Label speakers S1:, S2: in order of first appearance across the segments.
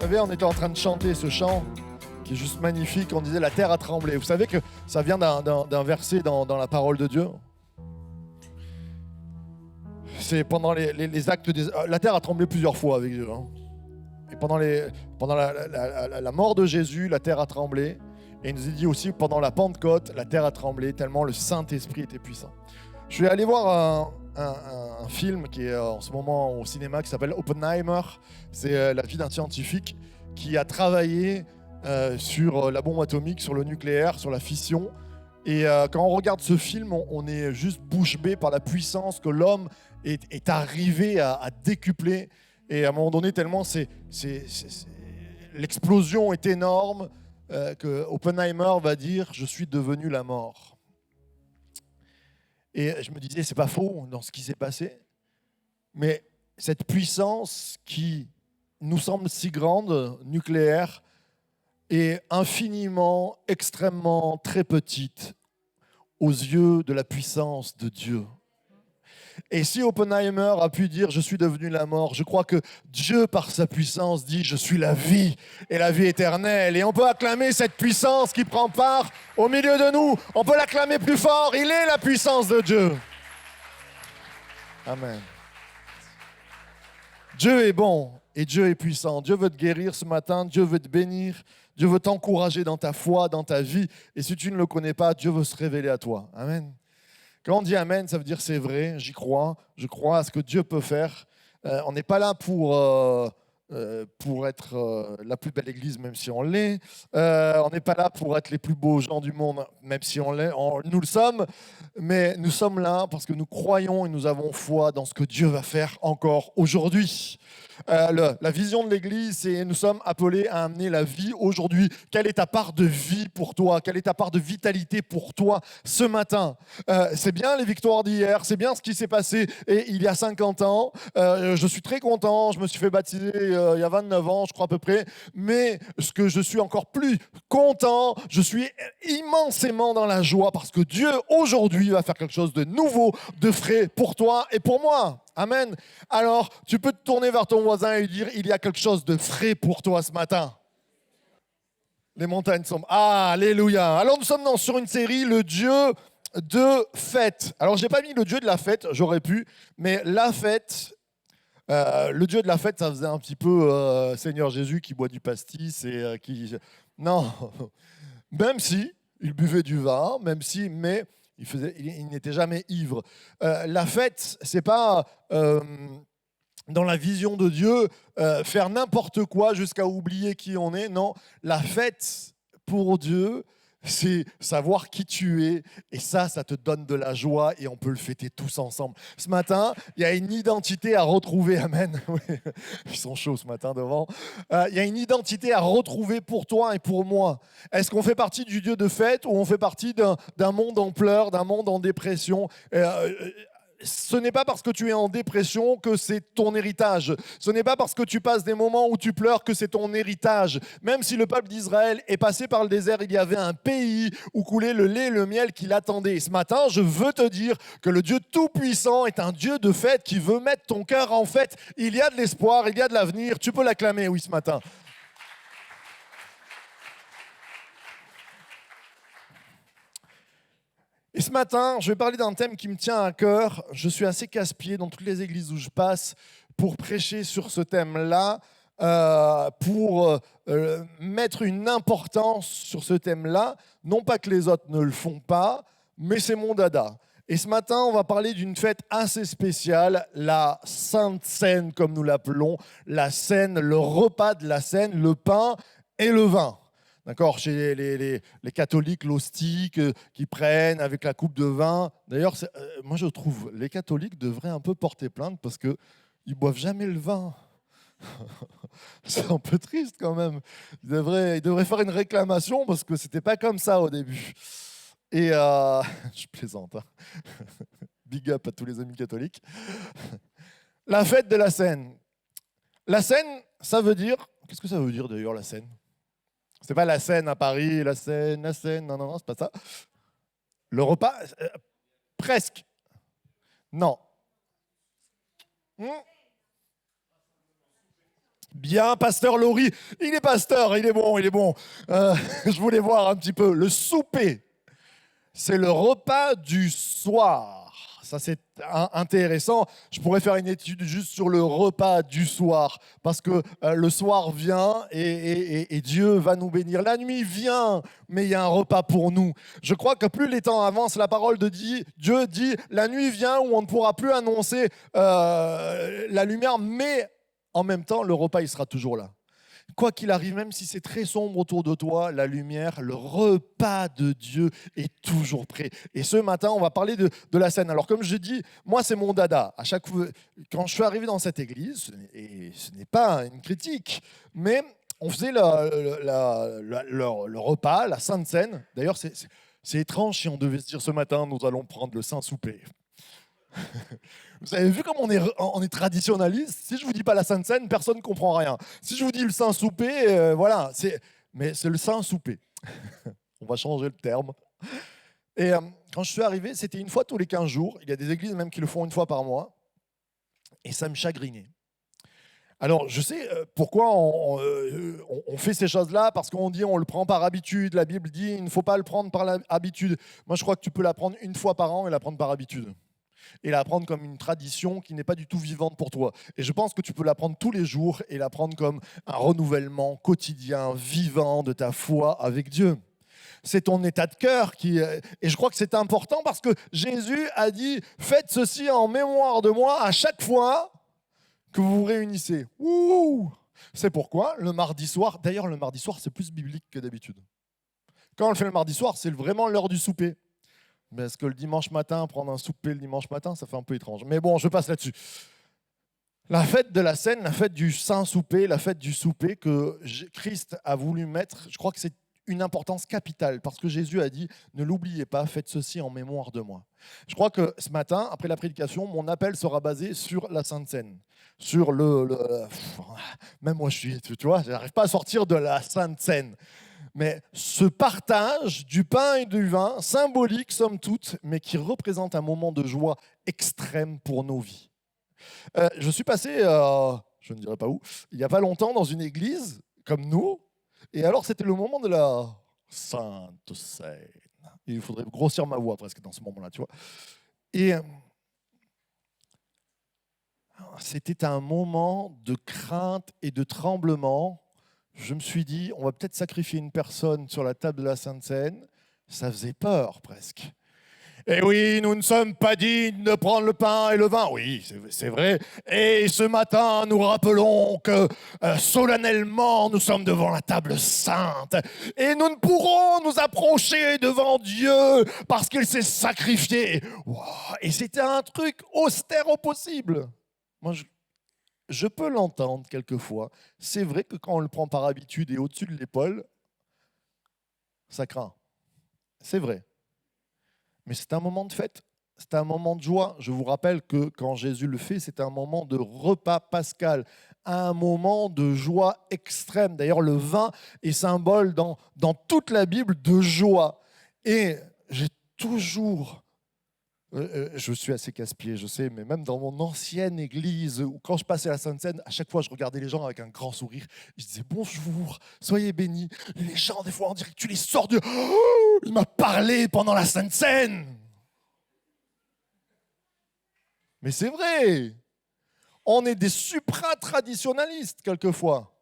S1: savez, on était en train de chanter ce chant qui est juste magnifique. On disait « La terre a tremblé ». Vous savez que ça vient d'un verset dans la parole de Dieu. C'est pendant les actes des... La terre a tremblé plusieurs fois avec Dieu. Hein. Et pendant la mort de Jésus, la terre a tremblé. Et il nous est dit aussi pendant la Pentecôte, la terre a tremblé tellement le Saint-Esprit était puissant. Je suis allé voir un film qui est en ce moment au cinéma qui s'appelle Oppenheimer. C'est la vie d'un scientifique qui a travaillé sur la bombe atomique, sur le nucléaire, sur la fission. Et quand on regarde ce film, on est juste bouche bée par la puissance que l'homme est arrivé à décupler. Et à un moment donné, tellement l'explosion est énorme que Oppenheimer va dire « Je suis devenu la mort ». Et je me disais, c'est pas faux dans ce qui s'est passé, mais cette puissance qui nous semble si grande, nucléaire, est infiniment, extrêmement, très petite aux yeux de la puissance de Dieu. Et si Oppenheimer a pu dire « Je suis devenu la mort », je crois que Dieu, par sa puissance, dit « Je suis la vie et la vie éternelle ». Et on peut acclamer cette puissance qui prend part au milieu de nous. On peut l'acclamer plus fort. Il est la puissance de Dieu. Amen. Dieu est bon et Dieu est puissant. Dieu veut te guérir ce matin. Dieu veut te bénir. Dieu veut t'encourager dans ta foi, dans ta vie. Et si tu ne le connais pas, Dieu veut se révéler à toi. Amen. Quand on dit Amen, ça veut dire c'est vrai, j'y crois, je crois à ce que Dieu peut faire. On n'est pas là pour être la plus belle église, même si on l'est. On n'est pas là pour être les plus beaux gens du monde, même si on l'est. Nous le sommes, mais nous sommes là parce que nous croyons et nous avons foi dans ce que Dieu va faire encore aujourd'hui. La vision de l'Église, c'est nous sommes appelés à amener la vie aujourd'hui. Quelle est ta part de vie pour toi? Quelle est ta part de vitalité pour toi ce matin? C'est bien les victoires d'hier, c'est bien ce qui s'est passé et il y a 50 ans. Je suis très content, je me suis fait baptiser il y a 29 ans, je crois à peu près. Mais ce que je suis encore plus content, je suis immensément dans la joie parce que Dieu aujourd'hui va faire quelque chose de nouveau, de frais pour toi et pour moi. Amen. Alors, tu peux te tourner vers ton voisin et lui dire, il y a quelque chose de frais pour toi ce matin. Les montagnes sont... Ah, alléluia. Alors, nous sommes sur une série, le Dieu de fête. Alors, je n'ai pas mis le Dieu de la fête, j'aurais pu, mais la fête, le Dieu de la fête, ça faisait un petit peu Seigneur Jésus qui boit du pastis et qui... Non, même si il buvait du vin, même si... mais il n'était jamais ivre. La fête, c'est pas dans la vision de Dieu faire n'importe quoi jusqu'à oublier qui on est. Non, la fête pour Dieu, c'est savoir qui tu es. Et ça te donne de la joie et on peut le fêter tous ensemble. Ce matin, il y a une identité à retrouver. Amen. Ils sont chauds ce matin devant. Il y a une identité à retrouver pour toi et pour moi. Est-ce qu'on fait partie du Dieu de fête ou on fait partie d'un monde en pleurs, d'un monde en dépression? Ce n'est pas parce que tu es en dépression que c'est ton héritage. Ce n'est pas parce que tu passes des moments où tu pleures que c'est ton héritage. Même si le peuple d'Israël est passé par le désert, il y avait un pays où coulait le lait et le miel qui l'attendait. Ce matin, je veux te dire que le Dieu Tout-Puissant est un Dieu de fête qui veut mettre ton cœur en fête. Il y a de l'espoir, il y a de l'avenir. Tu peux l'acclamer, oui, ce matin. Et ce matin, je vais parler d'un thème qui me tient à cœur. Je suis assez casse-pied dans toutes les églises où je passe pour prêcher sur ce thème-là, pour mettre une importance sur ce thème-là. Non pas que les autres ne le font pas, mais c'est mon dada. Et ce matin, on va parler d'une fête assez spéciale, la Sainte Seine, comme nous l'appelons, la Seine, le repas de la Seine, le pain et le vin. D'accord, chez les catholiques, l'hostie qui prennent avec la coupe de vin. D'ailleurs, moi je trouve les catholiques devraient un peu porter plainte parce qu'ils ne boivent jamais le vin. C'est un peu triste quand même. Ils devraient faire une réclamation parce que ce n'était pas comme ça au début. Et je plaisante. Hein. Big up à tous les amis catholiques. La fête de la Seine. La Seine, ça veut dire... Qu'est-ce que ça veut dire d'ailleurs la Seine ? C'est pas la Seine à Paris, la Seine, non, c'est pas ça. Le repas, presque. Non. Bien, pasteur Laurie. Il est pasteur, il est bon, il est bon. Je voulais voir un petit peu le souper. C'est le repas du soir. Ça, c'est intéressant. Je pourrais faire une étude juste sur le repas du soir, parce que le soir vient et Dieu va nous bénir. La nuit vient, mais il y a un repas pour nous. Je crois que plus les temps avancent, la parole de Dieu dit, la nuit vient où on ne pourra plus annoncer la lumière, mais en même temps, le repas, il sera toujours là. Quoi qu'il arrive, même si c'est très sombre autour de toi, la lumière, le repas de Dieu est toujours prêt. Et ce matin, on va parler de la scène. Alors comme je dis, moi c'est mon dada. À chaque fois, quand je suis arrivé dans cette église, et ce n'est pas une critique, mais on faisait le repas, la Sainte Seine. D'ailleurs, c'est étrange si on devait se dire ce matin, nous allons prendre le Saint Souper. Vous avez vu comme on est traditionnaliste. Si je vous dis pas la Sainte Seine, personne ne comprend rien. Si je vous dis le Saint Souper, voilà, mais c'est le Saint Souper. On va changer le terme. Et quand je suis arrivé, c'était une fois tous les 15 jours. Il y a des églises même qui le font une fois par mois. Et ça me chagrinait. Alors, je sais pourquoi on fait ces choses-là, parce qu'on dit on le prend par habitude. La Bible dit il ne faut pas le prendre par habitude. Moi, je crois que tu peux la prendre une fois par an et la prendre par habitude. Et la prendre comme une tradition qui n'est pas du tout vivante pour toi. Et je pense que tu peux la prendre tous les jours et la prendre comme un renouvellement quotidien, vivant de ta foi avec Dieu. C'est ton état de cœur qui... Et je crois que c'est important parce que Jésus a dit « Faites ceci en mémoire de moi à chaque fois que vous vous réunissez. » Ouh. C'est pourquoi le mardi soir... D'ailleurs, le mardi soir, c'est plus biblique que d'habitude. Quand on le fait le mardi soir, c'est vraiment l'heure du souper. Parce que le dimanche matin, prendre un souper le dimanche matin, ça fait un peu étrange. Mais bon, je passe là-dessus. La fête de la Seine, la fête du Saint Souper, la fête du souper que Christ a voulu mettre, je crois que c'est une importance capitale, parce que Jésus a dit, ne l'oubliez pas, faites ceci en mémoire de moi. Je crois que ce matin, après la prédication, mon appel sera basé sur la Sainte Seine. Sur même moi, tu vois, je n'arrive pas à sortir de la Sainte Seine. Mais ce partage du pain et du vin, symbolique somme toute, mais qui représente un moment de joie extrême pour nos vies. Je suis passé, je ne dirai pas où, il n'y a pas longtemps dans une église comme nous, et alors c'était le moment de la Sainte Seine. Il faudrait grossir ma voix presque dans ce moment-là, tu vois. Et c'était un moment de crainte et de tremblement. Je me suis dit, on va peut-être sacrifier une personne sur la table de la Sainte Seine. Ça faisait peur presque. Et oui, nous ne sommes pas dignes de prendre le pain et le vin. Oui, c'est vrai. Et ce matin, nous rappelons que solennellement, nous sommes devant la table sainte. Et nous ne pourrons nous approcher devant Dieu parce qu'il s'est sacrifié. Wow. Et c'était un truc austère au possible. Moi, je peux l'entendre quelquefois. C'est vrai que quand on le prend par habitude et au-dessus de l'épaule, ça craint. C'est vrai. Mais c'est un moment de fête, c'est un moment de joie. Je vous rappelle que quand Jésus le fait, c'est un moment de repas pascal, un moment de joie extrême. D'ailleurs, le vin est symbole dans toute la Bible de joie. Et j'ai toujours... je suis assez casse-pied, je sais, mais même dans mon ancienne église, où quand je passais à la Sainte Seine, à chaque fois, je regardais les gens avec un grand sourire. Je disais « Bonjour, soyez bénis ». Les gens, des fois, on dirait que tu les sors de... Oh, il m'a parlé pendant la Sainte Seine. Mais c'est vrai. On est des supra-traditionalistes, quelquefois.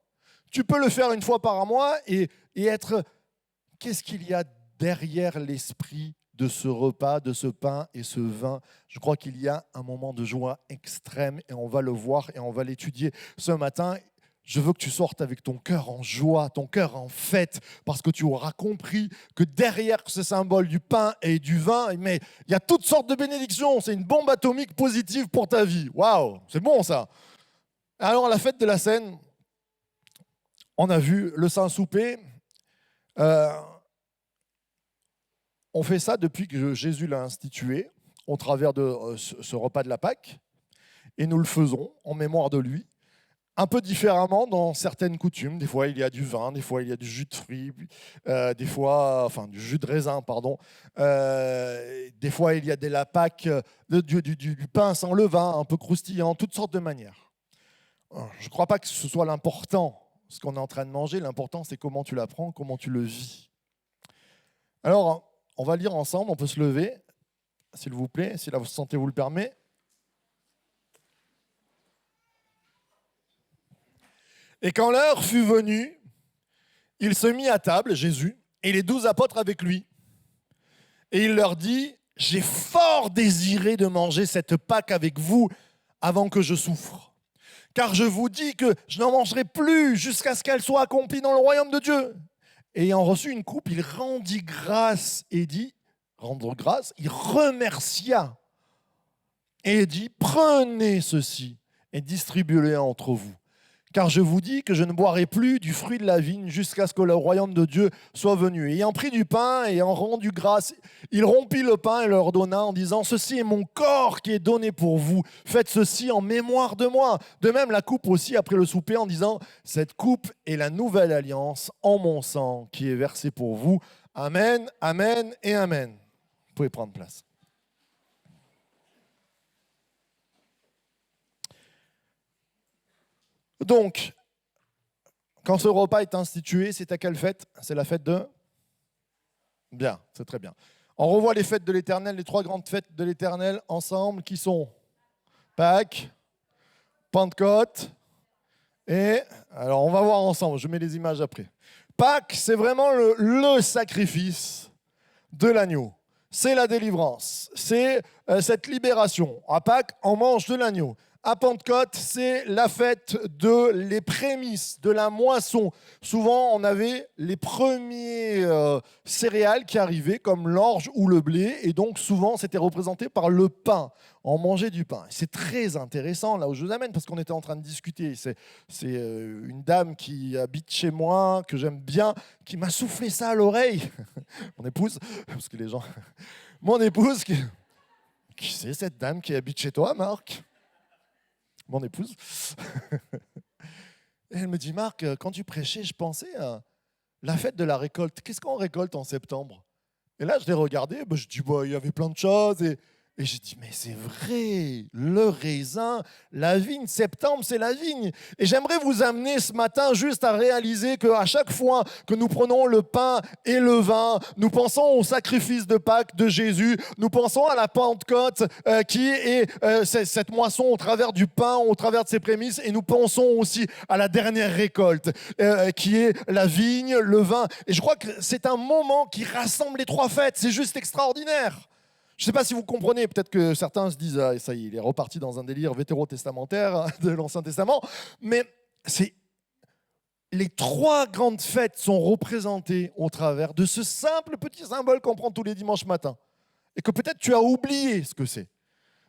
S1: Tu peux le faire une fois par mois et être... Qu'est-ce qu'il y a derrière l'esprit de ce repas, de ce pain et ce vin? Je crois qu'il y a un moment de joie extrême et on va le voir et on va l'étudier ce matin. Je veux que tu sortes avec ton cœur en joie, ton cœur en fête, parce que tu auras compris que derrière ce symbole du pain et du vin, mais il y a toutes sortes de bénédictions. C'est une bombe atomique positive pour ta vie. Waouh, c'est bon ça. Alors, à la fête de la Seine, on a vu le Saint Souper. On fait ça depuis que Jésus l'a institué, au travers de ce repas de la Pâque, et nous le faisons en mémoire de lui, un peu différemment dans certaines coutumes. Des fois, il y a du vin, des fois, il y a du jus de fruits, des fois, enfin, du jus de raisin, pardon. Des fois, il y a la Pâque, du pain sans levain, un peu croustillant, toutes sortes de manières. je ne crois pas que ce soit l'important, ce qu'on est en train de manger. L'important, c'est comment tu l'apprends, comment tu le vis. Alors, on va lire ensemble, on peut se lever, s'il vous plaît, si la santé vous le permet. Et quand l'heure fut venue, il se mit à table, Jésus, et les 12 apôtres avec lui. Et il leur dit, « J'ai fort désiré de manger cette Pâque avec vous avant que je souffre. Car je vous dis que je n'en mangerai plus jusqu'à ce qu'elle soit accomplie dans le royaume de Dieu. » Et ayant reçu une coupe, il rendit grâce et dit, rendre grâce, il remercia et dit, « Prenez ceci et distribuez-le entre vous. Car je vous dis que je ne boirai plus du fruit de la vigne jusqu'à ce que le royaume de Dieu soit venu. » Et ayant pris du pain et ayant rendu grâce, il rompit le pain et leur donna en disant, « Ceci est mon corps qui est donné pour vous. Faites ceci en mémoire de moi. » De même, la coupe aussi après le souper en disant, « Cette coupe est la nouvelle alliance en mon sang qui est versée pour vous. Amen, amen et amen. » Vous pouvez prendre place. Donc, quand ce repas est institué, c'est à quelle fête? C'est la fête de... Bien, c'est très bien. On revoit les fêtes de l'Éternel, les 3 grandes fêtes de l'Éternel ensemble, qui sont Pâques, Pentecôte et... Alors, on va voir ensemble, je mets les images après. Pâques, c'est vraiment le sacrifice de l'agneau. C'est la délivrance, c'est cette libération. À Pâques, on mange de l'agneau. À Pentecôte, c'est la fête les prémices, de la moisson. Souvent, on avait les premiers céréales qui arrivaient, comme l'orge ou le blé, et donc souvent, c'était représenté par le pain. On mangeait du pain. C'est très intéressant, là où je vous amène, parce qu'on était en train de discuter. C'est une dame qui habite chez moi, que j'aime bien, qui m'a soufflé ça à l'oreille. Mon épouse, parce que les gens... Mon épouse, qui c'est cette dame qui habite chez toi, Marc? Mon épouse. Et elle me dit, Marc, quand tu prêchais, je pensais à la fête de la récolte. Qu'est-ce qu'on récolte en septembre? Et là, je l'ai regardé, je dis, il y avait plein de choses. Et j'ai dit, mais c'est vrai, le raisin, la vigne, septembre, c'est la vigne. Et j'aimerais vous amener ce matin juste à réaliser qu'à chaque fois que nous prenons le pain et le vin, nous pensons au sacrifice de Pâques de Jésus, nous pensons à la Pentecôte qui est cette moisson au travers du pain, au travers de ses prémices, et nous pensons aussi à la dernière récolte qui est la vigne, le vin. Et je crois que c'est un moment qui rassemble les 3 fêtes, c'est juste extraordinaire. Je ne sais pas si vous comprenez, peut-être que certains se disent « Ah, ça y est, il est reparti dans un délire vétérotestamentaire de l'Ancien Testament », mais les 3 grandes fêtes sont représentées au travers de ce simple petit symbole qu'on prend tous les dimanches matins, et que peut-être tu as oublié ce que c'est.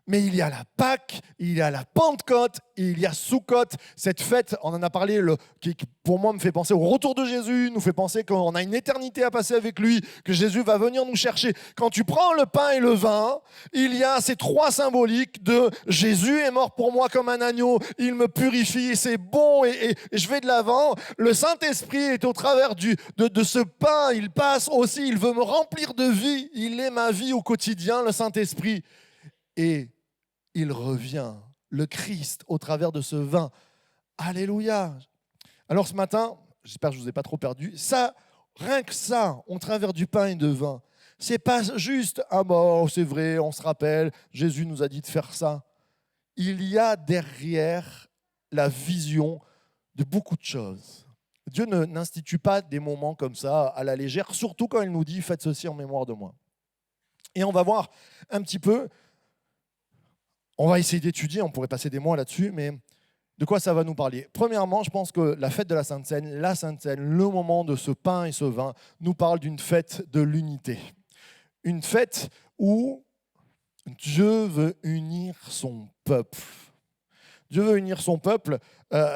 S1: Mais il y a la Pâque, il y a la Pentecôte, et il y a Soukhot, cette fête, on en a parlé, qui pour moi me fait penser au retour de Jésus, nous fait penser qu'on a une éternité à passer avec lui, que Jésus va venir nous chercher. Quand tu prends le pain et le vin, il y a ces 3 symboliques de Jésus est mort pour moi comme un agneau, il me purifie, c'est bon et je vais de l'avant. Le Saint-Esprit est au travers de ce pain, il passe aussi, il veut me remplir de vie, il est ma vie au quotidien, le Saint-Esprit. Et il revient, le Christ, au travers de ce vin. Alléluia. Alors ce matin, j'espère que je ne vous ai pas trop perdu, ça, rien que ça, au travers du pain et de vin, c'est pas juste, ah bon, c'est vrai, on se rappelle, Jésus nous a dit de faire ça. Il y a derrière la vision de beaucoup de choses. Dieu n'institue pas des moments comme ça à la légère, surtout quand il nous dit « faites ceci en mémoire de moi ». Et on va voir un petit peu. On va essayer d'étudier, on pourrait passer des mois là-dessus, mais de quoi ça va nous parler? Premièrement, je pense que la fête de la Sainte Seine, le moment de ce pain et ce vin, nous parle d'une fête de l'unité. Une fête où Dieu veut unir son peuple. Dieu veut unir son peuple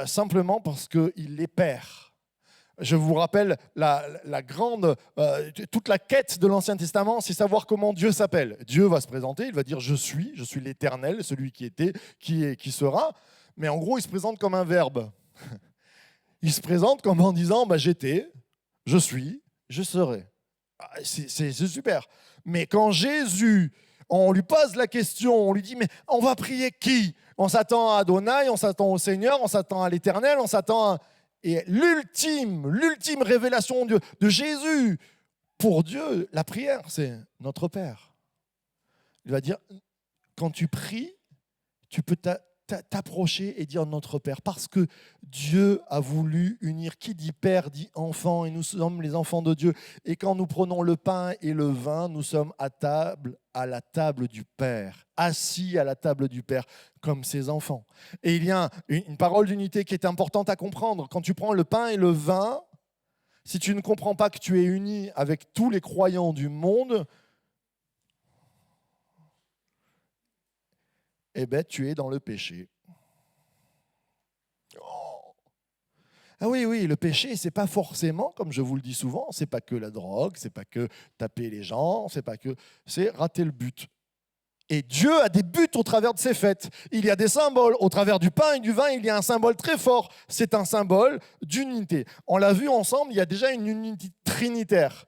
S1: simplement parce qu'il est Père. Je vous rappelle la grande, toute la quête de l'Ancien Testament, c'est savoir comment Dieu s'appelle. Dieu va se présenter, il va dire je suis l'Éternel, celui qui était, qui est, qui sera. Mais en gros, il se présente comme un verbe. Il se présente comme en disant j'étais, je suis, je serai. C'est super. Mais quand Jésus, on lui pose la question, on lui dit mais on va prier qui? On s'attend à Adonai, on s'attend au Seigneur, on s'attend à l'Éternel, on s'attend à... Et l'ultime révélation de Jésus, pour Dieu, la prière, c'est notre Père. Il va dire, quand tu pries, tu peux t'approcher et dire notre Père, parce que Dieu a voulu unir. Qui dit Père dit enfant, et nous sommes les enfants de Dieu. Et quand nous prenons le pain et le vin, nous sommes à la table du Père, assis à la table du Père, comme ses enfants. Et il y a une parole d'unité qui est importante à comprendre. Quand tu prends le pain et le vin, si tu ne comprends pas que tu es uni avec tous les croyants du monde, eh bien, tu es dans le péché. Oh. Ah oui, le péché, c'est pas forcément, comme je vous le dis souvent, c'est pas que la drogue, c'est pas que taper les gens, c'est rater le but. Et Dieu a des buts au travers de ses fêtes. Il y a des symboles. Au travers du pain et du vin, il y a un symbole très fort. C'est un symbole d'unité. On l'a vu ensemble, il y a déjà une unité trinitaire.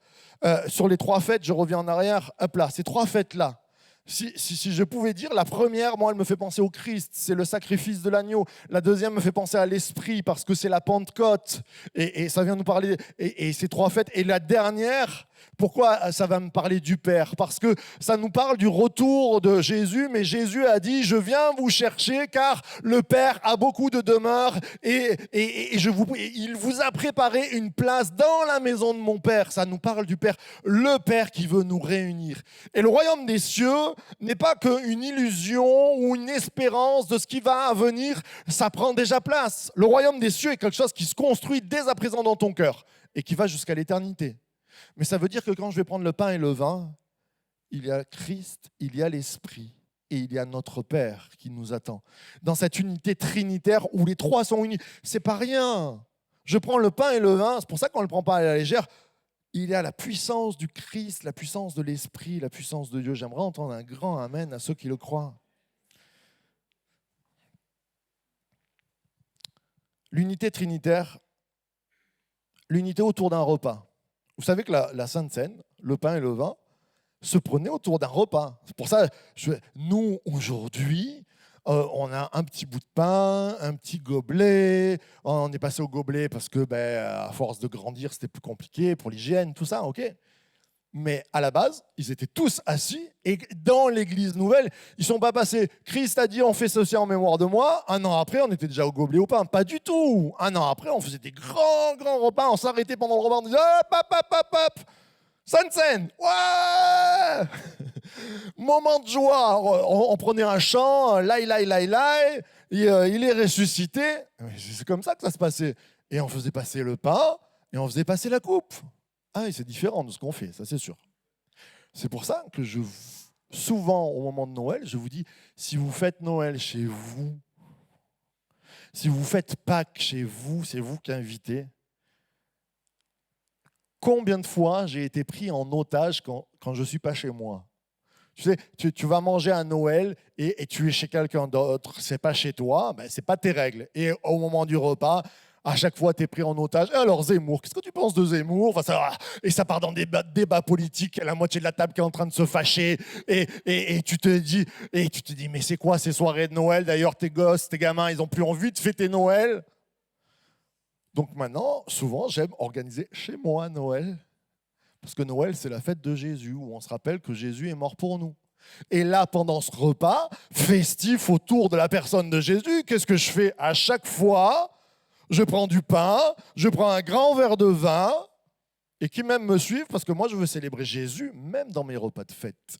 S1: Sur les 3 fêtes, je reviens en arrière, hop là, ces 3 fêtes-là. Si je pouvais dire, la première, moi, elle me fait penser au Christ, c'est le sacrifice de l'agneau. La deuxième me fait penser à l'Esprit, parce que c'est la Pentecôte. Et ça vient nous parler, et ces 3 fêtes. Et la dernière, pourquoi ça va me parler du Père? Parce que ça nous parle du retour de Jésus, mais Jésus a dit, je viens vous chercher, car le Père a beaucoup de demeures, et il vous a préparé une place dans la maison de mon Père. Ça nous parle du Père, le Père qui veut nous réunir. Et le royaume des cieux n'est pas qu'une illusion ou une espérance de ce qui va venir, ça prend déjà place. Le royaume des cieux est quelque chose qui se construit dès à présent dans ton cœur et qui va jusqu'à l'éternité. Mais ça veut dire que quand je vais prendre le pain et le vin, il y a Christ, il y a l'Esprit et il y a notre Père qui nous attend. Dans cette unité trinitaire où les 3 sont unis, c'est pas rien. Je prends le pain et le vin, c'est pour ça qu'on ne le prend pas à la légère. Il y a la puissance du Christ, la puissance de l'Esprit, la puissance de Dieu. J'aimerais entendre un grand amen à ceux qui le croient. L'unité trinitaire, l'unité autour d'un repas. Vous savez que la Sainte Seine, le pain et le vin, se prenaient autour d'un repas. C'est pour ça, nous, aujourd'hui, on a un petit bout de pain, un petit gobelet. On est passé au gobelet parce que, à force de grandir, c'était plus compliqué pour l'hygiène, tout ça, ok. Mais à la base, ils étaient tous assis et dans l'église nouvelle, ils ne sont pas passés. Christ a dit, on fait ceci en mémoire de moi. Un an après, on était déjà au gobelet au pain. Pas du tout. Un an après, on faisait des grands repas. On s'arrêtait pendant le repas, on disait, hop. Sainte-Seine, ouais. Moment de joie, on prenait un chant, lai, il est ressuscité. C'est comme ça que ça se passait. Et on faisait passer le pain et on faisait passer la coupe. Ah oui, c'est différent de ce qu'on fait, ça c'est sûr. C'est pour ça que souvent au moment de Noël, je vous dis, si vous faites Noël chez vous, si vous faites Pâques chez vous, c'est vous qui invitez. Combien de fois j'ai été pris en otage quand je ne suis pas chez moi? Tu sais, tu vas manger à Noël et tu es chez quelqu'un d'autre, c'est pas chez toi, c'est pas tes règles. Et au moment du repas, à chaque fois, tu es pris en otage. Et alors Zemmour, qu'est-ce que tu penses de Zemmour? Et ça part dans des débats politiques, la moitié de la table qui est en train de se fâcher. Et tu te dis, mais c'est quoi ces soirées de Noël? D'ailleurs, tes gosses, tes gamins, ils n'ont plus envie de fêter Noël. Donc maintenant, souvent, j'aime organiser chez moi Noël. Parce que Noël, c'est la fête de Jésus, où on se rappelle que Jésus est mort pour nous. Et là, pendant ce repas festif autour de la personne de Jésus, qu'est-ce que je fais? À chaque fois, je prends du pain, je prends un grand verre de vin, et qui même me suivent, parce que moi, je veux célébrer Jésus, même dans mes repas de fête.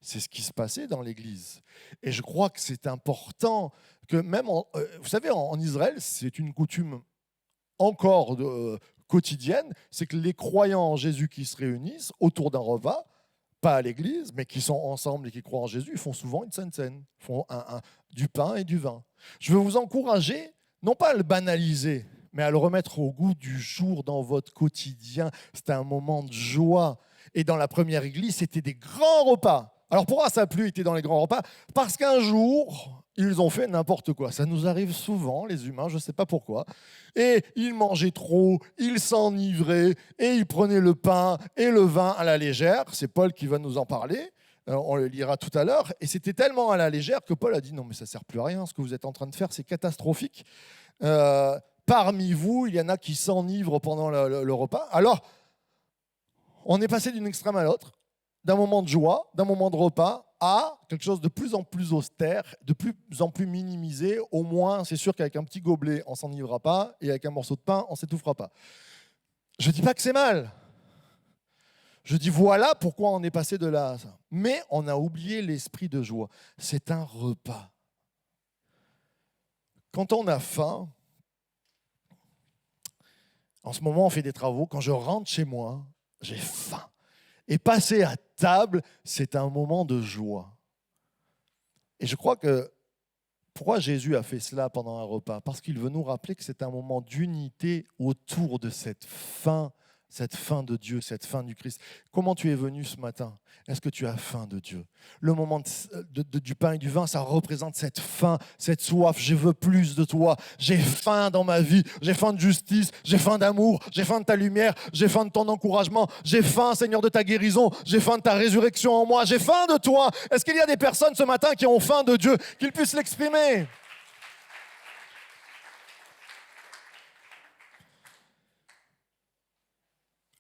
S1: C'est ce qui se passait dans l'Église. Et je crois que c'est important que même, vous savez, en Israël, c'est une coutume encore quotidienne, c'est que les croyants en Jésus qui se réunissent autour d'un repas, pas à l'église, mais qui sont ensemble et qui croient en Jésus, ils font souvent une sainte scène, font du pain et du vin. Je veux vous encourager, non pas à le banaliser, mais à le remettre au goût du jour dans votre quotidien. C'était un moment de joie. Et dans la première église, c'était des grands repas. Alors pourquoi ça a plus été dans les grands repas? Parce qu'un jour, ils ont fait n'importe quoi. Ça nous arrive souvent, les humains, je ne sais pas pourquoi. Et ils mangeaient trop, ils s'enivraient, et ils prenaient le pain et le vin à la légère. C'est Paul qui va nous en parler. On le lira tout à l'heure. Et c'était tellement à la légère que Paul a dit, non mais ça ne sert plus à rien, ce que vous êtes en train de faire, c'est catastrophique. Parmi vous, il y en a qui s'enivrent pendant le repas. Alors, on est passé d'une extrême à l'autre, d'un moment de joie, d'un moment de repas, à quelque chose de plus en plus austère, de plus en plus minimisé. Au moins, c'est sûr qu'avec un petit gobelet, on ne s'enivrera pas, et avec un morceau de pain, on ne s'étouffera pas. Je ne dis pas que c'est mal. Je dis voilà pourquoi on est passé de là à ça. Mais on a oublié l'esprit de joie. C'est un repas. Quand on a faim, en ce moment on fait des travaux, quand je rentre chez moi, j'ai faim. Et passer à table, c'est un moment de joie. Et je crois que pourquoi Jésus a fait cela pendant un repas? Parce qu'il veut nous rappeler que c'est un moment d'unité autour de cette faim de Dieu, cette faim du Christ. Comment tu es venu ce matin? Est-ce que tu as faim de Dieu? Le moment du pain et du vin, ça représente cette faim, cette soif. Je veux plus de toi. J'ai faim dans ma vie. J'ai faim de justice. J'ai faim d'amour. J'ai faim de ta lumière. J'ai faim de ton encouragement. J'ai faim, Seigneur, de ta guérison. J'ai faim de ta résurrection en moi. J'ai faim de toi. Est-ce qu'il y a des personnes ce matin qui ont faim de Dieu, qu'ils puissent l'exprimer?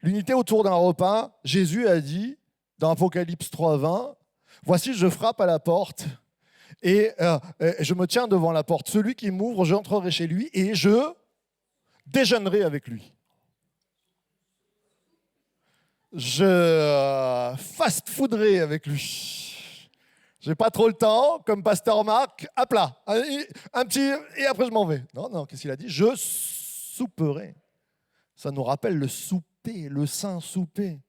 S1: L'unité autour d'un repas, Jésus a dit, dans Apocalypse 3,20, « Voici, je frappe à la porte et je me tiens devant la porte. Celui qui m'ouvre, j'entrerai chez lui et je déjeunerai avec lui. » Je fast-fooderai avec lui. J'ai pas trop le temps, comme Pasteur Marc, à plat. Un petit, et après je m'en vais. Non, qu'est-ce qu'il a dit? Je souperai. Ça nous rappelle le souper, le saint souper.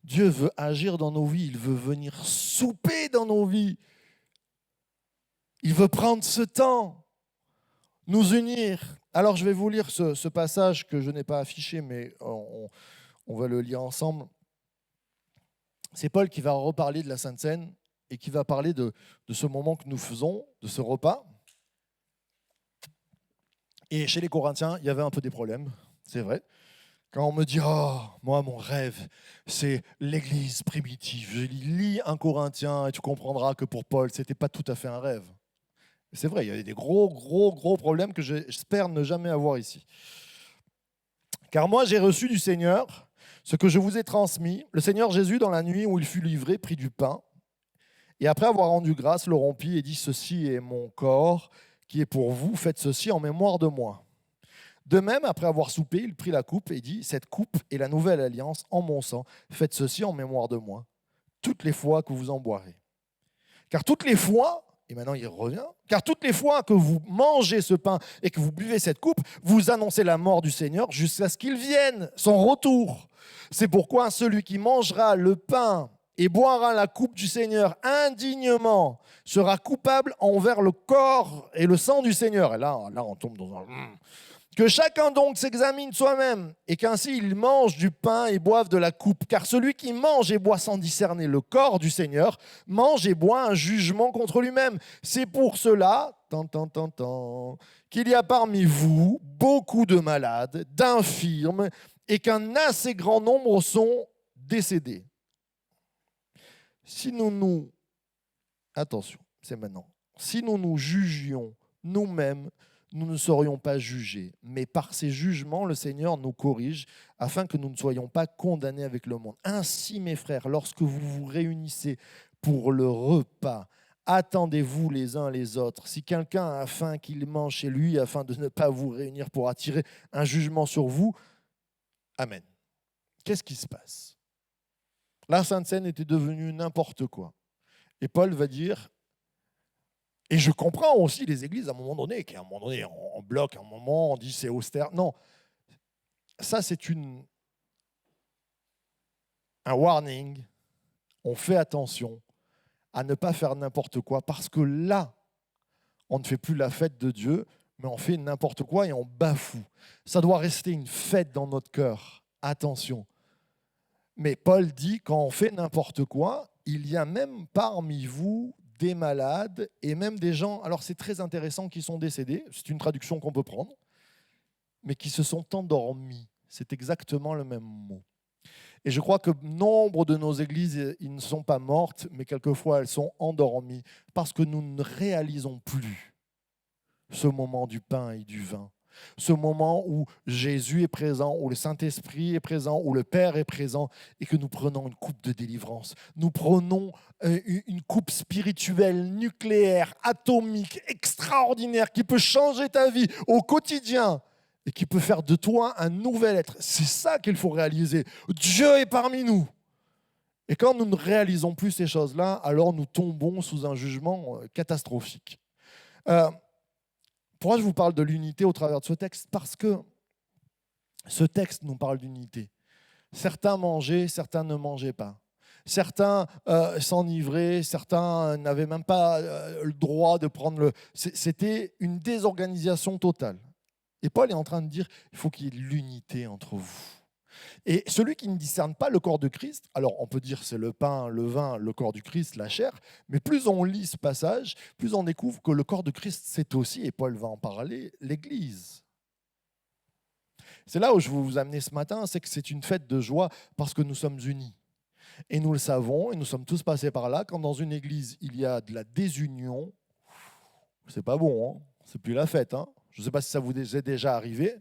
S1: Dieu veut agir dans nos vies, il veut venir souper dans nos vies. Il veut prendre ce temps, nous unir. Alors je vais vous lire ce passage que je n'ai pas affiché, mais on va le lire ensemble. C'est Paul qui va reparler de la Sainte Seine et qui va parler de ce moment que nous faisons, de ce repas. Et chez les Corinthiens, il y avait un peu des problèmes, c'est vrai. Quand on me dit « Oh, moi, mon rêve, c'est l'église primitive. » Je lis 1 Corinthiens et tu comprendras que pour Paul, ce n'était pas tout à fait un rêve. C'est vrai, il y avait des gros problèmes que j'espère ne jamais avoir ici. « Car moi, j'ai reçu du Seigneur ce que je vous ai transmis. Le Seigneur Jésus, dans la nuit où il fut livré, prit du pain. Et après avoir rendu grâce, le rompit et dit « Ceci est mon corps qui est pour vous. Faites ceci en mémoire de moi. » De même, après avoir soupé, il prit la coupe et dit « Cette coupe est la nouvelle alliance en mon sang. Faites ceci en mémoire de moi, toutes les fois que vous en boirez. Car toutes les fois, et maintenant il revient, car toutes les fois que vous mangez ce pain et que vous buvez cette coupe, vous annoncez la mort du Seigneur jusqu'à ce qu'il vienne, son retour. C'est pourquoi celui qui mangera le pain et boira la coupe du Seigneur indignement sera coupable envers le corps et le sang du Seigneur. » Et là on tombe dans un... Que chacun donc s'examine soi-même, et qu'ainsi il mange du pain et boive de la coupe. Car celui qui mange et boit sans discerner le corps du Seigneur, mange et boit un jugement contre lui-même. C'est pour cela, qu'il y a parmi vous beaucoup de malades, d'infirmes, et qu'un assez grand nombre sont décédés. Attention, c'est maintenant. Si nous nous jugions nous-mêmes, nous ne serions pas jugés. Mais par ces jugements, le Seigneur nous corrige afin que nous ne soyons pas condamnés avec le monde. Ainsi, mes frères, lorsque vous vous réunissez pour le repas, attendez-vous les uns les autres. Si quelqu'un a faim, qu'il mange chez lui afin de ne pas vous réunir pour attirer un jugement sur vous. Amen. Qu'est-ce qui se passe? La Sainte Seine était devenue n'importe quoi. Et Paul va dire... Et je comprends aussi les églises à un moment donné, qui à un moment donné on bloque, à un moment on dit c'est austère. Non, ça c'est un warning. On fait attention à ne pas faire n'importe quoi parce que là, on ne fait plus la fête de Dieu, mais on fait n'importe quoi et on bafoue. Ça doit rester une fête dans notre cœur. Attention. Mais Paul dit quand on fait n'importe quoi, il y a même parmi vous des malades et même des gens, alors c'est très intéressant, qui sont décédés, c'est une traduction qu'on peut prendre, mais qui se sont endormis. C'est exactement le même mot. Et je crois que nombre de nos églises, ils ne sont pas mortes, mais quelquefois elles sont endormies parce que nous ne réalisons plus ce moment du pain et du vin. Ce moment où Jésus est présent, où le Saint-Esprit est présent, où le Père est présent et que nous prenons une coupe de délivrance. Nous prenons une coupe spirituelle, nucléaire, atomique, extraordinaire qui peut changer ta vie au quotidien et qui peut faire de toi un nouvel être. C'est ça qu'il faut réaliser. Dieu est parmi nous. Et quand nous ne réalisons plus ces choses-là, alors nous tombons sous un jugement catastrophique. Pourquoi je vous parle de l'unité au travers de ce texte? Parce que ce texte nous parle d'unité. Certains mangeaient, certains ne mangeaient pas. Certains s'enivraient, certains n'avaient même pas le droit de prendre le... C'était une désorganisation totale. Et Paul est en train de dire, il faut qu'il y ait l'unité entre vous. Et celui qui ne discerne pas le corps de Christ, alors on peut dire c'est le pain, le vin, le corps du Christ, la chair, mais plus on lit ce passage, plus on découvre que le corps de Christ, c'est aussi, et Paul va en parler, l'Église. C'est là où je veux vous amener ce matin, c'est que c'est une fête de joie parce que nous sommes unis. Et nous le savons, et nous sommes tous passés par là, quand dans une église, il y a de la désunion, c'est pas bon, hein, c'est plus la fête. Hein. Je ne sais pas si ça vous est déjà arrivé.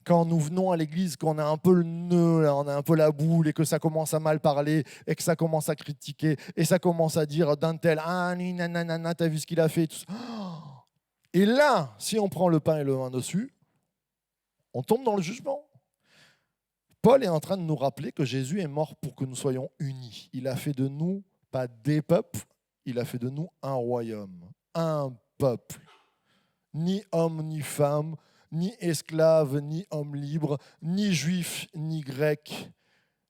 S1: Quand nous venons à l'église, qu'on a un peu le nœud, là, on a un peu la boule et que ça commence à mal parler et que ça commence à critiquer et ça commence à dire d'un tel « Ah, nanana, t'as vu ce qu'il a fait ?» tout ça. Et là, si on prend le pain et le vin dessus, on tombe dans le jugement. Paul est en train de nous rappeler que Jésus est mort pour que nous soyons unis. Il a fait de nous, pas des peuples, il a fait de nous un royaume, un peuple. Ni homme, ni femme, ni esclave, ni homme libre, ni juif, ni grec,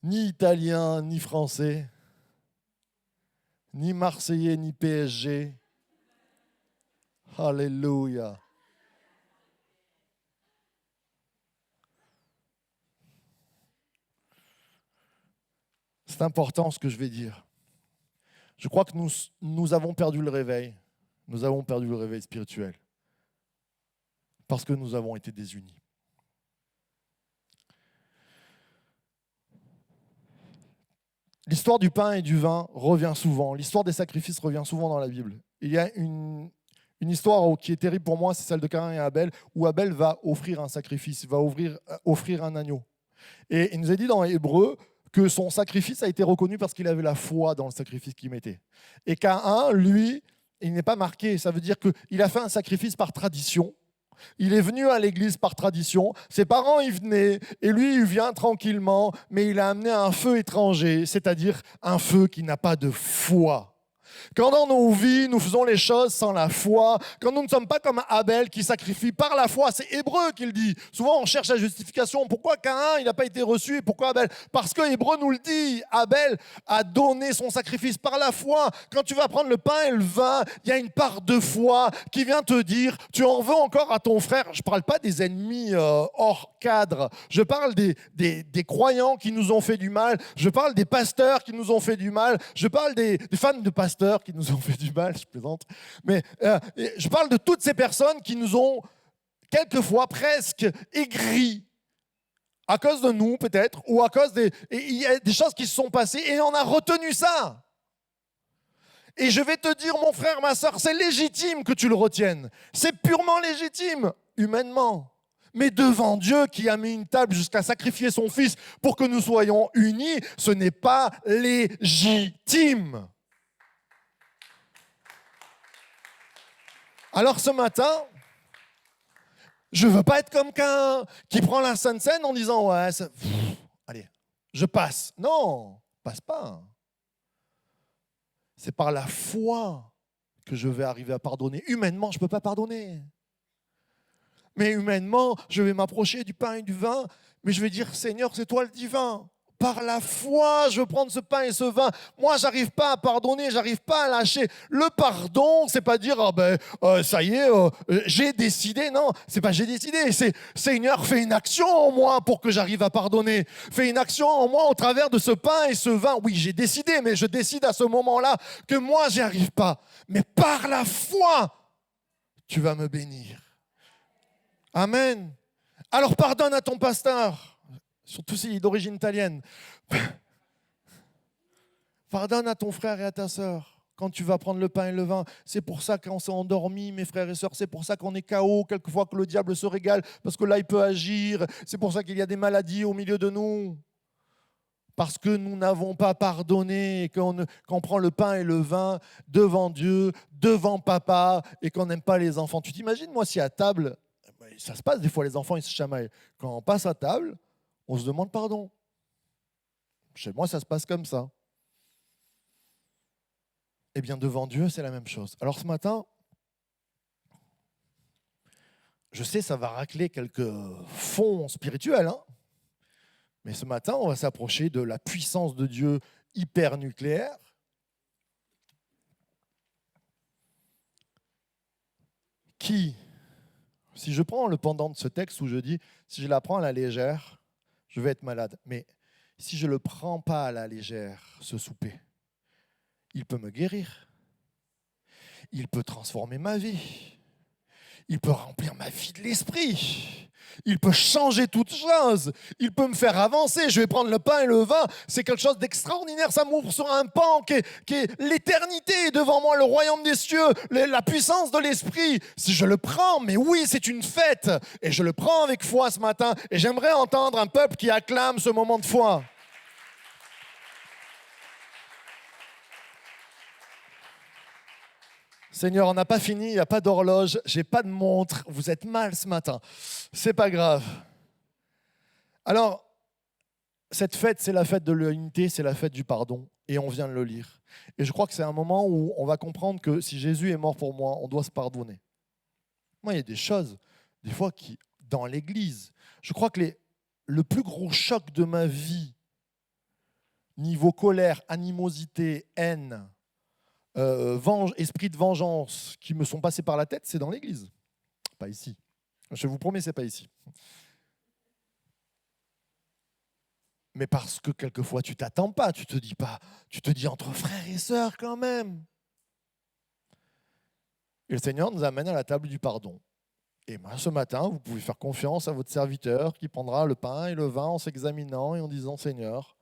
S1: ni italien, ni français, ni marseillais, ni PSG. Alléluia. C'est important ce que je vais dire. Je crois que nous avons perdu le réveil. Nous avons perdu le réveil spirituel. Parce que nous avons été désunis. L'histoire du pain et du vin revient souvent. L'histoire des sacrifices revient souvent dans la Bible. Il y a une histoire qui est terrible pour moi, c'est celle de Caïn et Abel, où Abel va offrir un sacrifice, il va offrir un agneau. Et il nous est dit dans Hébreu que son sacrifice a été reconnu parce qu'il avait la foi dans le sacrifice qu'il mettait. Et Caïn, lui, il n'est pas marqué. Ça veut dire qu'il a fait un sacrifice par tradition. Il est venu à l'église par tradition. Ses parents y venaient et lui, il vient tranquillement, mais il a amené un feu étranger, c'est-à-dire un feu qui n'a pas de foi. Quand dans nos vies, nous faisons les choses sans la foi, quand nous ne sommes pas comme Abel qui sacrifie par la foi, c'est Hébreu qui le dit. Souvent, on cherche la justification. Pourquoi Caïn, il n'a pas été reçu et pourquoi Abel? Parce que Hébreu nous le dit. Abel a donné son sacrifice par la foi. Quand tu vas prendre le pain et le vin, il y a une part de foi qui vient te dire, tu en veux encore à ton frère. Je ne parle pas des ennemis hors cadre. Je parle des croyants qui nous ont fait du mal. Je parle des pasteurs qui nous ont fait du mal. Je parle des fans de pasteurs qui nous ont fait du mal, je plaisante. Mais je parle de toutes ces personnes qui nous ont quelquefois presque aigris à cause de nous peut-être, ou à cause il y a des choses qui se sont passées et on a retenu ça. Et je vais te dire, mon frère, ma soeur, c'est légitime que tu le retiennes. C'est purement légitime, humainement. Mais devant Dieu qui a mis une table jusqu'à sacrifier son fils pour que nous soyons unis, ce n'est pas légitime. Alors ce matin, je ne veux pas être comme Caïn qui prend la Sainte Seine en disant « ouais, allez, je passe ». Non, passe pas. C'est par la foi que je vais arriver à pardonner. Humainement, je ne peux pas pardonner. Mais humainement, je vais m'approcher du pain et du vin, mais je vais dire « Seigneur, c'est toi le divin ». Par la foi, je veux prendre ce pain et ce vin. Moi, j'arrive pas à pardonner, j'arrive pas à lâcher. Le pardon, c'est pas dire ça y est, j'ai décidé. Non, c'est pas j'ai décidé. C'est Seigneur, fais une action en moi pour que j'arrive à pardonner. Fais une action en moi au travers de ce pain et ce vin. Oui, j'ai décidé, mais je décide à ce moment-là que moi, j'y arrive pas. Mais par la foi, tu vas me bénir. Amen. Alors pardonne à ton pasteur. surtout s'il est d'origine italienne. Pardonne à ton frère et à ta sœur quand tu vas prendre le pain et le vin. C'est pour ça qu'on s'est endormi, mes frères et sœurs. C'est pour ça qu'on est KO, quelquefois que le diable se régale, parce que là, il peut agir. C'est pour ça qu'il y a des maladies au milieu de nous. Parce que nous n'avons pas pardonné et qu'on prend le pain et le vin devant Dieu, devant papa, et qu'on n'aime pas les enfants. Tu t'imagines, moi, si à table, ça se passe des fois, les enfants, ils se chamaillent. Quand on passe à table, on se demande pardon. Chez moi, ça se passe comme ça. Eh bien, devant Dieu, c'est la même chose. Alors ce matin, je sais, ça va racler quelques fonds spirituels, hein, mais ce matin, on va s'approcher de la puissance de Dieu hyper-nucléaire, qui, si je prends le pendant de ce texte où je dis, si je la prends à la légère, je vais être malade. Mais si je ne le prends pas à la légère, ce souper, il peut me guérir. Il peut transformer ma vie. Il peut remplir ma vie de l'esprit. Il peut changer toutes choses. Il peut me faire avancer. Je vais prendre le pain et le vin. C'est quelque chose d'extraordinaire. Ça m'ouvre sur un pan qui est l'éternité devant moi, le royaume des cieux, la puissance de l'esprit. Si je le prends, mais oui, c'est une fête. Et je le prends avec foi ce matin. Et j'aimerais entendre un peuple qui acclame ce moment de foi. Seigneur, on n'a pas fini, il n'y a pas d'horloge, j'ai pas de montre, vous êtes mal ce matin. C'est pas grave. Alors, cette fête, c'est la fête de l'unité, c'est la fête du pardon, et on vient de le lire. Et je crois que c'est un moment où on va comprendre que si Jésus est mort pour moi, on doit se pardonner. Moi, il y a des choses, des fois, qui, dans l'Église, je crois que le plus gros choc de ma vie, niveau colère, animosité, haine, esprit de vengeance qui me sont passés par la tête, c'est dans l'église. Pas ici. Je vous promets, c'est pas ici. Mais parce que quelquefois, tu t'attends pas, tu te dis entre frères et sœurs quand même. Et le Seigneur nous amène à la table du pardon. Et moi, ce matin, vous pouvez faire confiance à votre serviteur qui prendra le pain et le vin en s'examinant et en disant, Seigneur,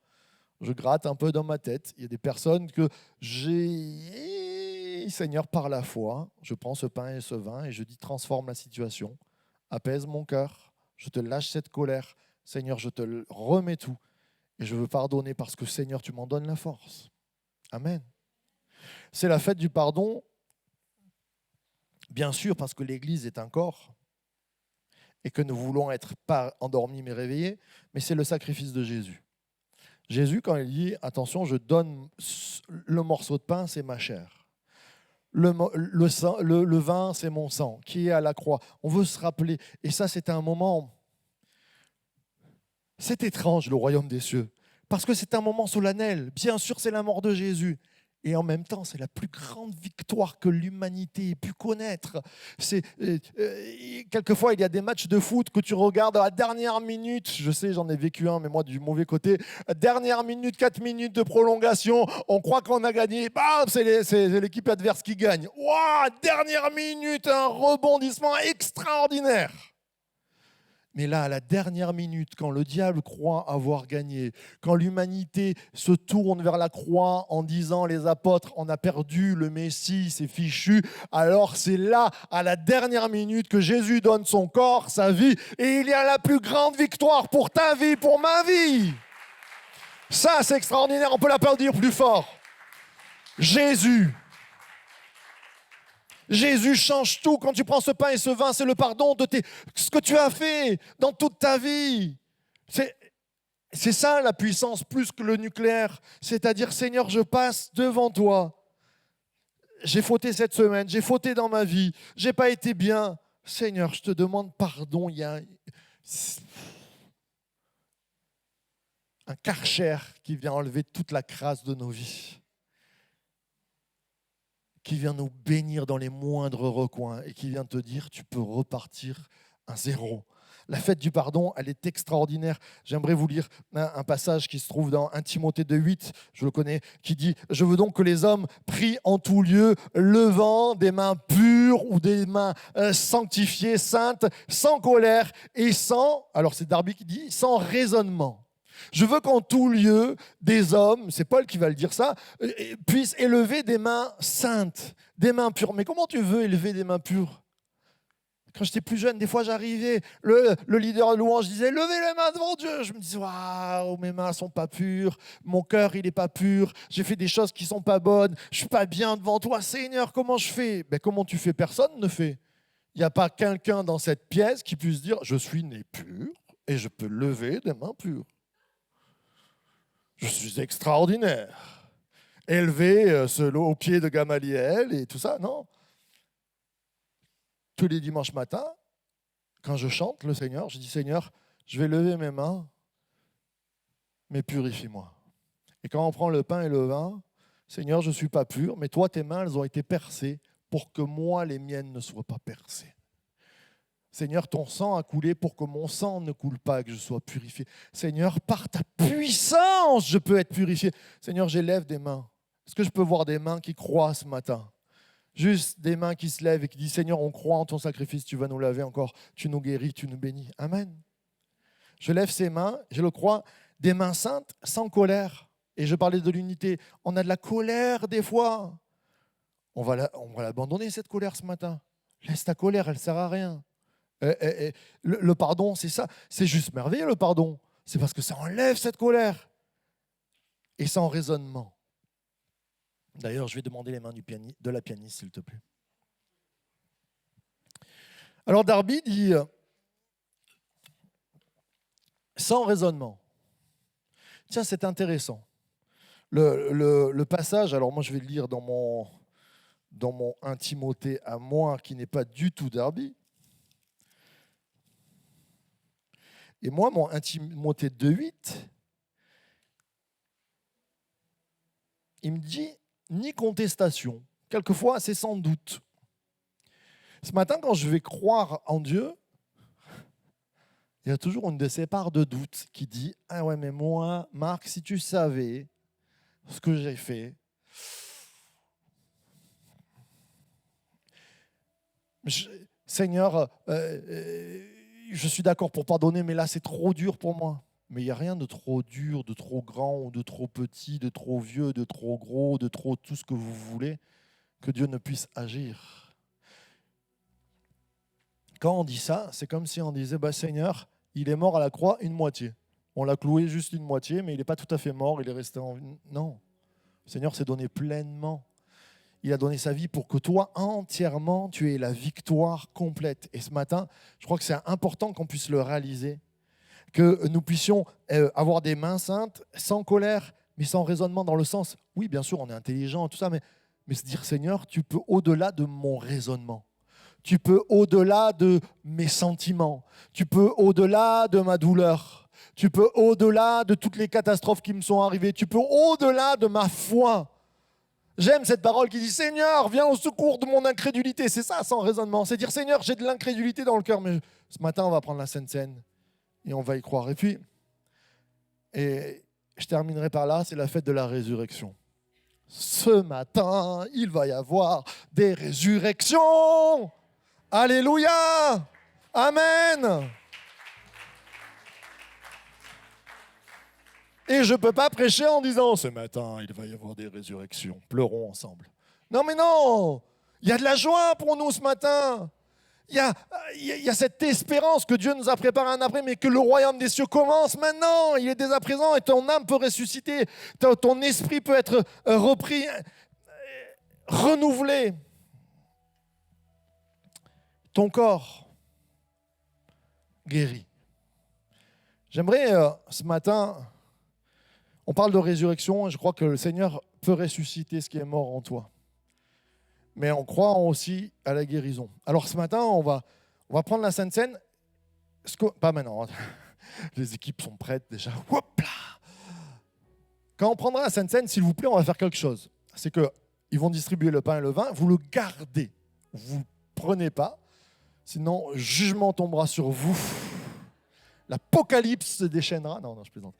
S1: je gratte un peu dans ma tête. Il y a des personnes que Seigneur, par la foi, je prends ce pain et ce vin et je dis, transforme la situation, apaise mon cœur, je te lâche cette colère. Seigneur, je te remets tout et je veux pardonner parce que, Seigneur, tu m'en donnes la force. Amen. C'est la fête du pardon, bien sûr, parce que l'Église est un corps et que nous voulons être pas endormis mais réveillés, mais c'est le sacrifice de Jésus. Jésus, quand il dit, attention, je donne le morceau de pain, c'est ma chair. Le vin, c'est mon sang, qui est à la croix. On veut se rappeler. Et ça, c'est un moment... C'est étrange, le royaume des cieux. Parce que c'est un moment solennel. Bien sûr, c'est la mort de Jésus. Et en même temps, c'est la plus grande victoire que l'humanité ait pu connaître. Quelquefois, il y a des matchs de foot que tu regardes à la dernière minute. Je sais, j'en ai vécu un, mais moi, du mauvais côté. Dernière minute, 4 minutes de prolongation. On croit qu'on a gagné. Bam, c'est l'équipe adverse qui gagne. Waouh, dernière minute, un rebondissement extraordinaire. Mais là, à la dernière minute, quand le diable croit avoir gagné, quand l'humanité se tourne vers la croix en disant, les apôtres, on a perdu, le Messie, c'est fichu, alors c'est là, à la dernière minute, que Jésus donne son corps, sa vie, et il y a la plus grande victoire pour ta vie, pour ma vie. Ça, c'est extraordinaire, on peut l'applaudir plus fort. Jésus change tout. Quand tu prends ce pain et ce vin, c'est le pardon de ce que tu as fait dans toute ta vie. C'est ça la puissance plus que le nucléaire. C'est-à-dire, Seigneur, je passe devant toi. J'ai fauté cette semaine, j'ai fauté dans ma vie, j'ai pas été bien. Seigneur, je te demande pardon. Il y a un Karcher qui vient enlever toute la crasse de nos vies, qui vient nous bénir dans les moindres recoins et qui vient te dire, tu peux repartir à zéro. La fête du pardon, elle est extraordinaire. J'aimerais vous lire un passage qui se trouve dans 1 Timothée 2,8, je le connais, qui dit « Je veux donc que les hommes prient en tout lieu, levant des mains pures pures ou des mains sanctifiées, saintes, sans colère et sans, alors c'est Darby qui dit, sans raisonnement. Je veux qu'en tout lieu, des hommes, c'est Paul qui va le dire ça, puissent élever des mains saintes, des mains pures. Mais comment tu veux élever des mains pures ? Quand j'étais plus jeune, des fois j'arrivais, le leader de louange disait « Levez les mains devant Dieu ». Je me disais « Waouh, mes mains ne sont pas pures, mon cœur il n'est pas pur, j'ai fait des choses qui ne sont pas bonnes, je ne suis pas bien devant toi, Seigneur, comment je fais ?» Ben, comment tu fais ? Personne ne fait. Il n'y a pas quelqu'un dans cette pièce qui puisse dire « Je suis né pur et je peux lever des mains pures. Je suis extraordinaire. » Élevé au pied de Gamaliel et tout ça, non. Tous les dimanches matins, quand je chante le Seigneur, je dis « Seigneur, je vais lever mes mains, mais purifie-moi. » Et quand on prend le pain et le vin, « Seigneur, je ne suis pas pur, mais toi, tes mains, elles ont été percées pour que moi, les miennes ne soient pas percées. Seigneur, ton sang a coulé pour que mon sang ne coule pas et que je sois purifié. Seigneur, par ta puissance, je peux être purifié. Seigneur, j'élève des mains. Est-ce que je peux voir des mains qui croient ce matin ? Juste des mains qui se lèvent et qui disent « Seigneur, on croit en ton sacrifice, tu vas nous laver encore, tu nous guéris, tu nous bénis. » Amen. Je lève ces mains, je le crois, des mains saintes, sans colère. Et je parlais de l'unité. On a de la colère des fois. On va l'abandonner, cette colère, ce matin. Laisse ta colère, elle ne sert à rien. Le pardon, c'est ça. C'est juste merveilleux, le pardon. C'est parce que ça enlève cette colère. Et sans raisonnement. D'ailleurs, je vais demander les mains de la pianiste, s'il te plaît. Alors, Darby dit, sans raisonnement. Tiens, c'est intéressant. Le passage, alors moi je vais le lire dans mon 1 Timothée à moi, qui n'est pas du tout Darby. Et moi, mon 1 Timothée 2,8, il me dit, ni contestation. Quelquefois, c'est sans doute. Ce matin, quand je vais croire en Dieu, il y a toujours une de ces parts de doute qui dit « Ah ouais, mais moi, Marc, si tu savais ce que j'ai fait, Seigneur, je suis d'accord pour pardonner, mais là, c'est trop dur pour moi. » Mais il n'y a rien de trop dur, de trop grand, ou de trop petit, de trop vieux, de trop gros, de trop tout ce que vous voulez, que Dieu ne puisse agir. Quand on dit ça, c'est comme si on disait « Seigneur, il est mort à la croix une moitié. On l'a cloué juste une moitié, mais il n'est pas tout à fait mort, il est resté en vie. » Non, le Seigneur s'est donné pleinement. Il a donné sa vie pour que toi, entièrement, tu aies la victoire complète. Et ce matin, je crois que c'est important qu'on puisse le réaliser, que nous puissions avoir des mains saintes, sans colère, mais sans raisonnement, dans le sens, oui, bien sûr, on est intelligent, tout ça, mais se dire, Seigneur, tu peux au-delà de mon raisonnement. Tu peux au-delà de mes sentiments. Tu peux au-delà de ma douleur. Tu peux au-delà de toutes les catastrophes qui me sont arrivées. Tu peux au-delà de ma foi. J'aime cette parole qui dit « Seigneur, viens au secours de mon incrédulité ». C'est ça, sans raisonnement. C'est dire « Seigneur, j'ai de l'incrédulité dans le cœur, mais ce matin, on va prendre la Sainte Seine et on va y croire. » Et puis, je terminerai par là, c'est la fête de la résurrection. Ce matin, il va y avoir des résurrections. Alléluia! Amen! Et je ne peux pas prêcher en disant « Ce matin, il va y avoir des résurrections. Pleurons ensemble. » Non, mais non! Il y a de la joie pour nous ce matin. Il y a cette espérance que Dieu nous a préparé un après, mais que le royaume des cieux commence maintenant. Il est dès à présent et ton âme peut ressusciter. Ton esprit peut être repris, renouvelé. Ton corps guéri. J'aimerais ce matin, on parle de résurrection, et je crois que le Seigneur peut ressusciter ce qui est mort en toi. Mais on croit aussi à la guérison. Alors ce matin, on va prendre la Sainte Seine. Pas maintenant, les équipes sont prêtes déjà. Hop là. Quand on prendra la Sainte Seine, s'il vous plaît, on va faire quelque chose. C'est qu'ils vont distribuer le pain et le vin, vous le gardez. Vous ne prenez pas. Sinon, jugement tombera sur vous. L'apocalypse se déchaînera. Non, je plaisante.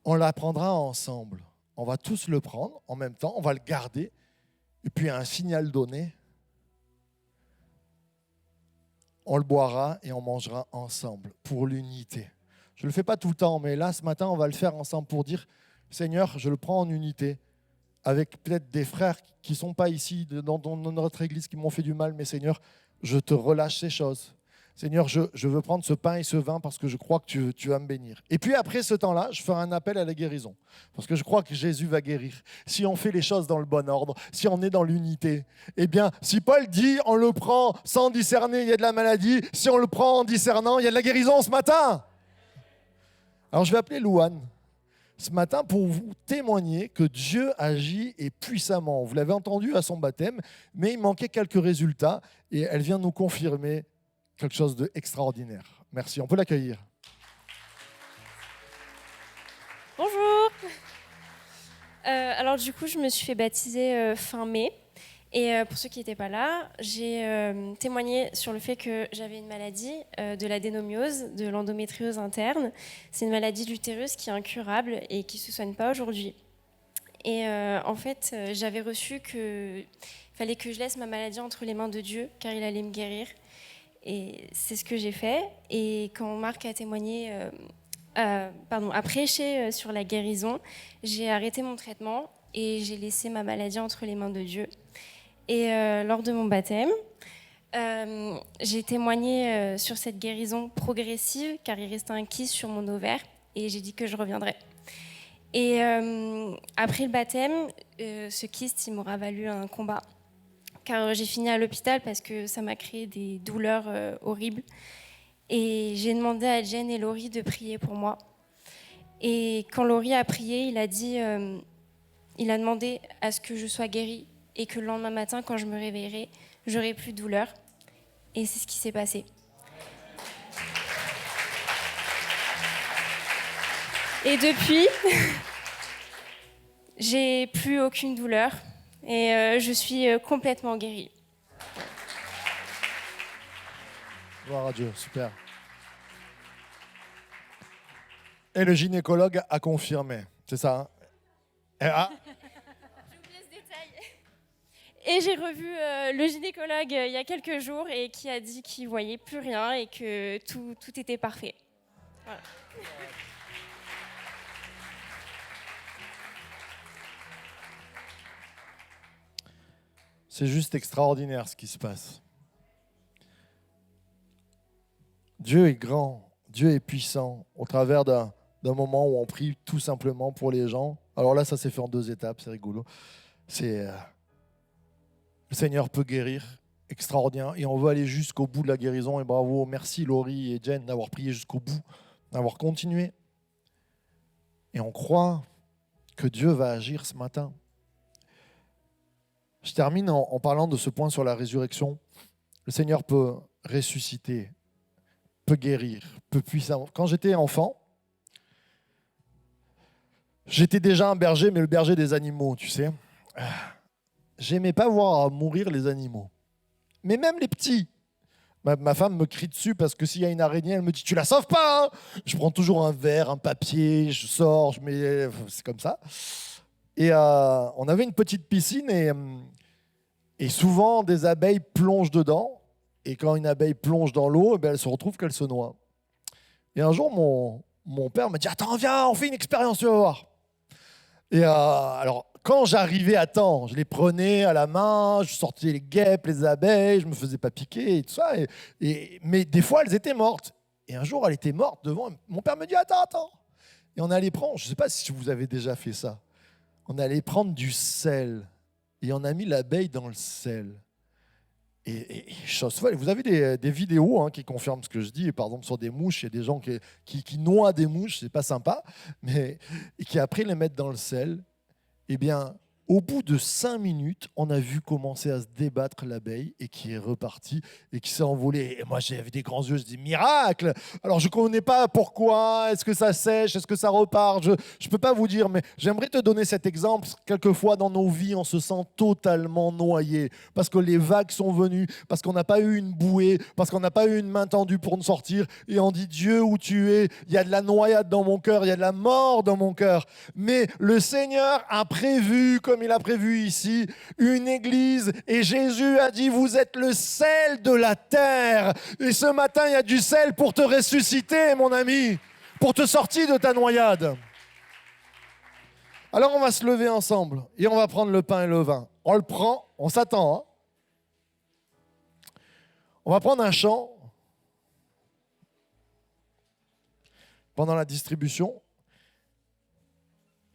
S1: On la prendra ensemble. On va tous le prendre en même temps. On va le garder. Et puis, à un signal donné, on le boira et on mangera ensemble pour l'unité. Je ne le fais pas tout le temps, mais là, ce matin, on va le faire ensemble pour dire, Seigneur, je le prends en unité, avec peut-être des frères qui ne sont pas ici, dans notre église, qui m'ont fait du mal, mais Seigneur, je te relâche ces choses. Seigneur, je veux prendre ce pain et ce vin parce que je crois que tu vas me bénir. Et puis après ce temps-là, je ferai un appel à la guérison. Parce que je crois que Jésus va guérir. Si on fait les choses dans le bon ordre, si on est dans l'unité. Eh bien, si Paul dit on le prend sans discerner, il y a de la maladie. Si on le prend en discernant, il y a de la guérison ce matin. Alors je vais appeler Louane ce matin pour vous témoigner que Dieu agit et puissamment. Vous l'avez entendu à son baptême, mais il manquait quelques résultats et elle vient nous confirmer quelque chose d'extraordinaire. Merci, on peut l'accueillir.
S2: Bonjour. Alors du coup, je me suis fait baptiser fin mai. Et pour ceux qui n'étaient pas là, j'ai témoigné sur le fait que j'avais une maladie de l'adénomiose, de l'endométriose interne. C'est une maladie de l'utérus qui est incurable et qui ne se soigne pas aujourd'hui. Et en fait, j'avais reçu qu'il fallait que je laisse ma maladie entre les mains de Dieu, car il allait me guérir. Et c'est ce que j'ai fait. Et quand Marc a témoigné, a prêché sur la guérison, j'ai arrêté mon traitement et j'ai laissé ma maladie entre les mains de Dieu. Et lors de mon baptême, j'ai témoigné sur cette guérison progressive, car il restait un kyste sur mon ovaire, et j'ai dit que je reviendrais. Et après le baptême, ce kyste, il m'aura valu un combat, car j'ai fini à l'hôpital parce que ça m'a créé des douleurs horribles. Et j'ai demandé à Jen et Laurie de prier pour moi. Et quand Laurie a prié, il a demandé à ce que je sois guérie et que le lendemain matin, quand je me réveillerai, j'aurai plus de douleur. Et c'est ce qui s'est passé. Et depuis, j'ai plus aucune douleur et je suis complètement guérie.
S1: Gloire à Dieu, super. Et le gynécologue a confirmé, c'est ça hein?
S2: J'oublie ce détail. Et j'ai revu le gynécologue il y a quelques jours et qui a dit qu'il ne voyait plus rien et que tout était parfait. Voilà.
S1: C'est juste extraordinaire ce qui se passe. Dieu est grand, Dieu est puissant au travers d'un moment où on prie tout simplement pour les gens. Alors là, ça s'est fait en 2 étapes, c'est rigolo. Le Seigneur peut guérir, extraordinaire, et on veut aller jusqu'au bout de la guérison. Et bravo, merci Laurie et Jen d'avoir prié jusqu'au bout, d'avoir continué. Et on croit que Dieu va agir ce matin. Je termine en parlant de ce point sur la résurrection. Le Seigneur peut ressusciter, peut guérir, peut puissamment. Quand j'étais enfant, j'étais déjà un berger, mais le berger des animaux, tu sais. J'aimais pas voir mourir les animaux. Mais même les petits. Ma femme me crie dessus parce que s'il y a une araignée, elle me dit « Tu la sauves pas hein !» Je prends toujours un verre, un papier, je sors, je mets... C'est comme ça. Et on avait une petite piscine et souvent des abeilles plongent dedans. Et quand une abeille plonge dans l'eau, elle se retrouve qu'elle se noie. Et un jour, mon père m'a dit « Attends, viens, on fait une expérience, tu vas voir. » Et alors, quand j'arrivais à temps, je les prenais à la main, je sortais les guêpes, les abeilles, je ne me faisais pas piquer et tout ça. Mais des fois, elles étaient mortes. Et un jour, elle était morte devant. Mon père me dit « Attends. » Et on allait prendre, je ne sais pas si vous avez déjà fait ça, on allait prendre du sel et on a mis l'abeille dans le sel. Et chose folle, vous avez des vidéos qui confirment ce que je dis, et par exemple sur des mouches, il y a des gens qui noient des mouches, c'est pas sympa, mais et qui après les mettent dans le sel. Eh bien, au bout de 5 minutes, on a vu commencer à se débattre l'abeille et qui est repartie et qui s'est envolée. Et moi, j'avais des grands yeux, je dis miracle. Alors, je ne connais pas pourquoi, est-ce que ça sèche, est-ce que ça repart, je ne peux pas vous dire, mais j'aimerais te donner cet exemple. Quelquefois, dans nos vies, on se sent totalement noyé parce que les vagues sont venues, parce qu'on n'a pas eu une bouée, parce qu'on n'a pas eu une main tendue pour nous sortir. Et on dit, Dieu, où tu es? Il y a de la noyade dans mon cœur, il y a de la mort dans mon cœur. Mais le Seigneur a prévu, comme comme il a prévu ici, une église. Et Jésus a dit, vous êtes le sel de la terre. Et ce matin, il y a du sel pour te ressusciter, mon ami, pour te sortir de ta noyade. Alors on va se lever ensemble et on va prendre le pain et le vin. On le prend, on s'attend. Hein. On va prendre un chant pendant la distribution.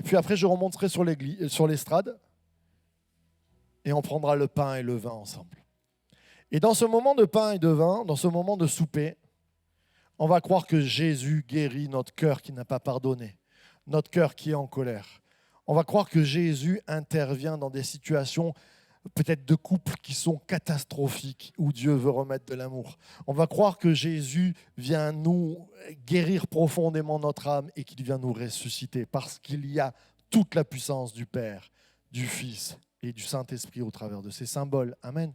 S1: Et puis après, je remonterai sur l'estrade et on prendra le pain et le vin ensemble. Et dans ce moment de pain et de vin, dans ce moment de souper, on va croire que Jésus guérit notre cœur qui n'a pas pardonné, notre cœur qui est en colère. On va croire que Jésus intervient dans des situations peut-être de couples qui sont catastrophiques, où Dieu veut remettre de l'amour. On va croire que Jésus vient nous guérir profondément notre âme et qu'il vient nous ressusciter parce qu'il y a toute la puissance du Père, du Fils et du Saint-Esprit au travers de ces symboles. Amen.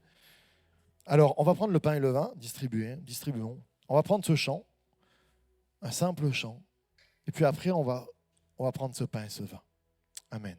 S1: Alors, on va prendre le pain et le vin, distribuons. On va prendre ce chant, un simple chant, et puis après, on va prendre ce pain et ce vin. Amen.